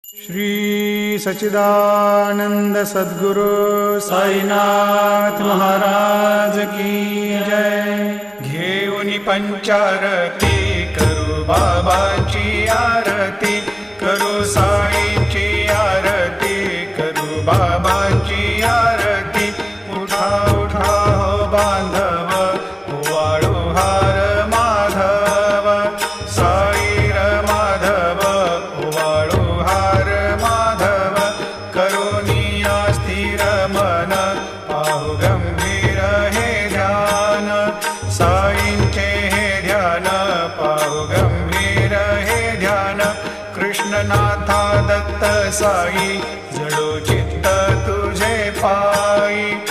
श्री सच्चिदानंद सद्गुरु साईनाथ महाराज की जय। घेऊनी पंचारती करू बाबांची आरती, करू साईंची आरती, करू बाबांची आरती। उठा उठा हो बांधव, वाळू हार माधव, साईर माधव, वाळू हार माधव। करुनिया स्थिर मन, पाहु गंभीर हे ध्यान, साईंचे हे ध्यान, पाहु गंभीर हे ध्यान। कृष्णनाथा दत्त साई, जडो चित्त तुझे पायी।